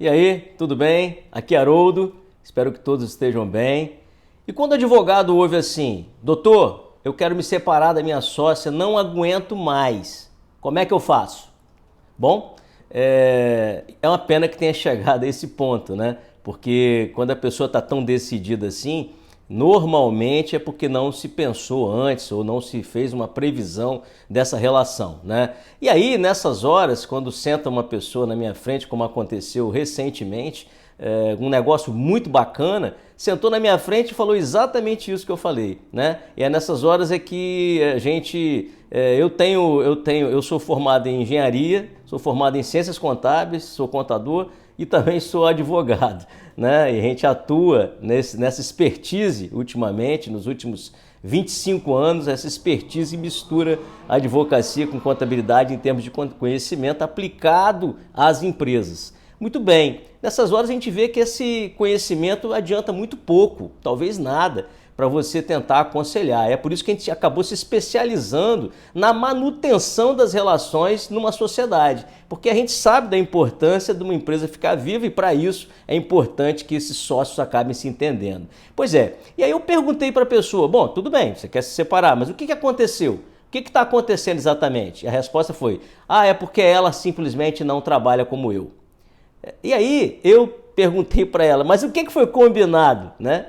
E aí, tudo bem? Aqui é Haroldo, espero que todos estejam bem. E quando o advogado ouve assim, doutor, eu quero me separar da minha sócia, não aguento mais, como é que eu faço? Bom, é uma pena que tenha chegado a esse ponto, né? Porque quando a pessoa está tão decidida assim, normalmente é porque não se pensou antes ou não se fez uma previsão dessa relação, né? E aí, nessas horas, quando senta uma pessoa na minha frente, como aconteceu recentemente, um negócio muito bacana, sentou na minha frente e falou exatamente isso que eu falei, né? E é nessas horas é que a gente, eu sou formado em engenharia, sou formado em ciências contábeis, sou contador e também sou advogado, né? E a gente atua nessa expertise ultimamente, nos últimos 25 anos, essa expertise mistura a advocacia com contabilidade em termos de conhecimento aplicado às empresas. Muito bem, nessas horas a gente vê que esse conhecimento adianta muito pouco, talvez nada, para você tentar aconselhar. É por isso que a gente acabou se especializando na manutenção das relações numa sociedade, porque a gente sabe da importância de uma empresa ficar viva e para isso é importante que esses sócios acabem se entendendo. Pois é, e aí eu perguntei para a pessoa, bom, tudo bem, você quer se separar, mas o que aconteceu? O que está acontecendo exatamente? E a resposta foi, é porque ela simplesmente não trabalha como eu. E aí eu perguntei para ela, mas o que foi combinado, né?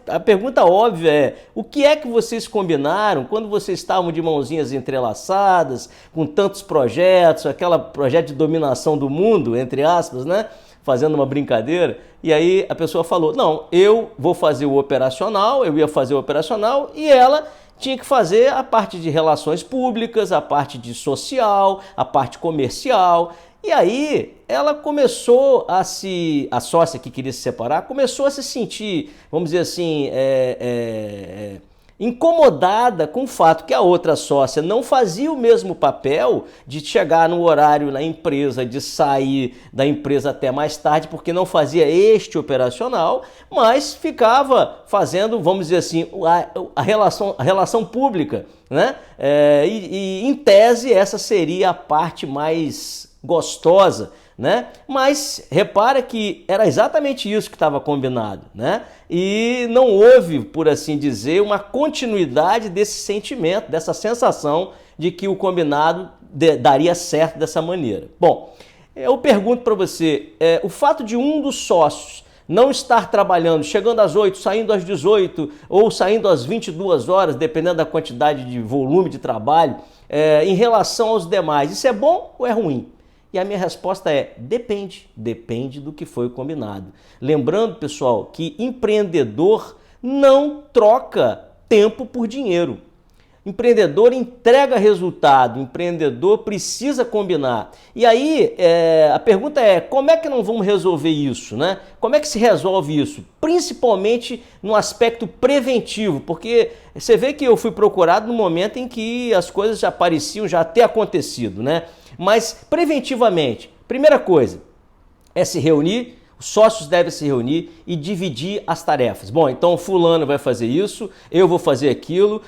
A pergunta óbvia é, o que é que vocês combinaram quando vocês estavam de mãozinhas entrelaçadas, com tantos projetos, aquele projeto de dominação do mundo, entre aspas, né? Fazendo uma brincadeira. E aí a pessoa falou, não, eu vou fazer o operacional, eu ia fazer o operacional e ela tinha que fazer a parte de relações públicas, a parte de social, a parte comercial. E aí ela começou a sócia que queria se separar, começou a se sentir, vamos dizer assim, incomodada com o fato que a outra sócia não fazia o mesmo papel de chegar no horário na empresa, de sair da empresa até mais tarde, porque não fazia este operacional, mas ficava fazendo, vamos dizer assim, a relação pública, né? E em tese essa seria a parte mais gostosa, né? Mas repara que era exatamente isso que estava combinado, né? E não houve, por assim dizer, uma continuidade desse sentimento, dessa sensação de que o combinado daria certo dessa maneira. Bom, eu pergunto para você, o fato de um dos sócios não estar trabalhando, chegando às 8, saindo às 18 ou saindo às 22 horas, dependendo da quantidade de volume de trabalho, em relação aos demais, isso é bom ou é ruim? E a minha resposta é, depende do que foi combinado. Lembrando, pessoal, que empreendedor não troca tempo por dinheiro. Empreendedor entrega resultado, empreendedor precisa combinar. E aí, a pergunta é, como é que não vamos resolver isso, né? Como é que se resolve isso? Principalmente no aspecto preventivo, porque você vê que eu fui procurado no momento em que as coisas já pareciam já ter acontecido, né? Mas preventivamente, primeira coisa é se reunir, os sócios devem se reunir e dividir as tarefas. Bom, então fulano vai fazer isso, eu vou fazer aquilo,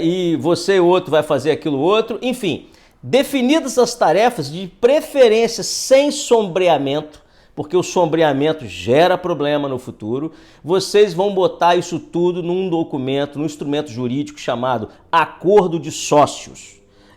e você outro vai fazer aquilo outro, enfim. Definidas as tarefas, de preferência sem sombreamento, porque o sombreamento gera problema no futuro, vocês vão botar isso tudo num documento, num instrumento jurídico chamado Acordo de Sócios.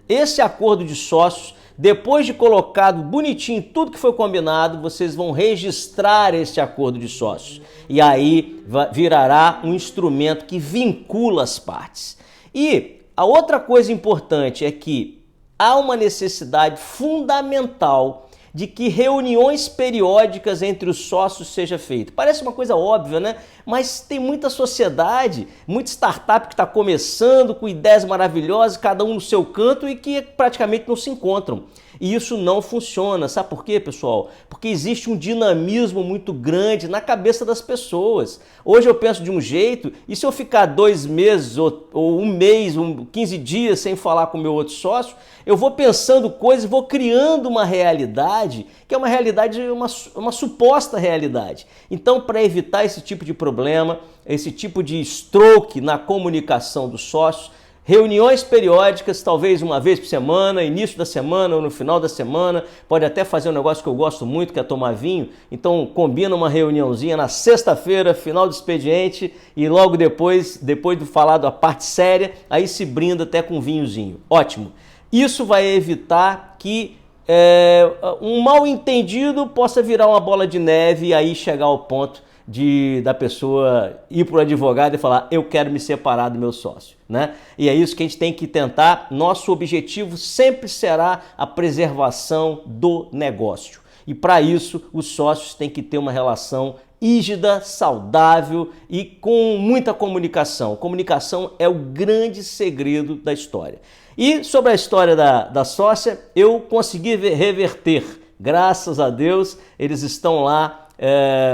Esse acordo de sócios, depois de colocado bonitinho tudo que foi combinado, vocês vão registrar esse acordo de sócios. E aí virará um instrumento que vincula as partes. E a outra coisa importante é que há uma necessidade fundamental de que reuniões periódicas entre os sócios seja feita. Parece uma coisa óbvia, né? Mas tem muita sociedade, muita startup que está começando com ideias maravilhosas, cada um no seu canto e que praticamente não se encontram. E isso não funciona. Sabe por quê, pessoal? Porque existe um dinamismo muito grande na cabeça das pessoas. Hoje eu penso de um jeito, e se eu ficar 2 meses ou um mês, 15 dias sem falar com o meu outro sócio, eu vou pensando coisas, vou criando uma realidade que é uma realidade, uma suposta realidade. Então, para evitar esse tipo de problema, esse tipo de stroke na comunicação dos sócios, reuniões periódicas, talvez uma vez por semana, início da semana ou no final da semana. Pode até fazer um negócio que eu gosto muito, que é tomar vinho. Então combina uma reuniãozinha na sexta-feira, final do expediente, e logo depois de falar da parte séria, aí se brinda até com um vinhozinho. Ótimo. Isso vai evitar que um mal entendido possa virar uma bola de neve e aí chegar ao ponto da pessoa ir para o advogado e falar: eu quero me separar do meu sócio, né? E é isso que a gente tem que tentar. Nosso objetivo sempre será a preservação do negócio. E para isso, os sócios têm que ter uma relação rígida, saudável e com muita comunicação. Comunicação é o grande segredo da história. E sobre a história da sócia, eu consegui reverter. Graças a Deus, eles estão lá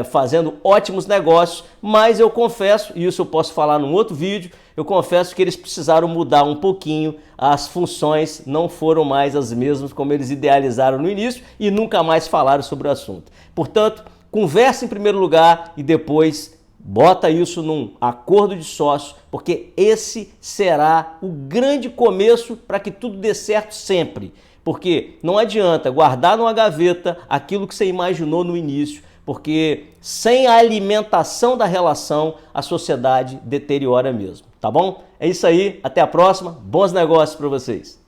fazendo ótimos negócios, mas eu confesso, e isso eu posso falar num outro vídeo, eu confesso que eles precisaram mudar um pouquinho, as funções não foram mais as mesmas como eles idealizaram no início e nunca mais falaram sobre o assunto. Portanto, conversa em primeiro lugar e depois bota isso num acordo de sócio, porque esse será o grande começo para que tudo dê certo sempre. Porque não adianta guardar numa gaveta aquilo que você imaginou no início, porque sem a alimentação da relação, a sociedade deteriora mesmo, tá bom? É isso aí, até a próxima, bons negócios para vocês!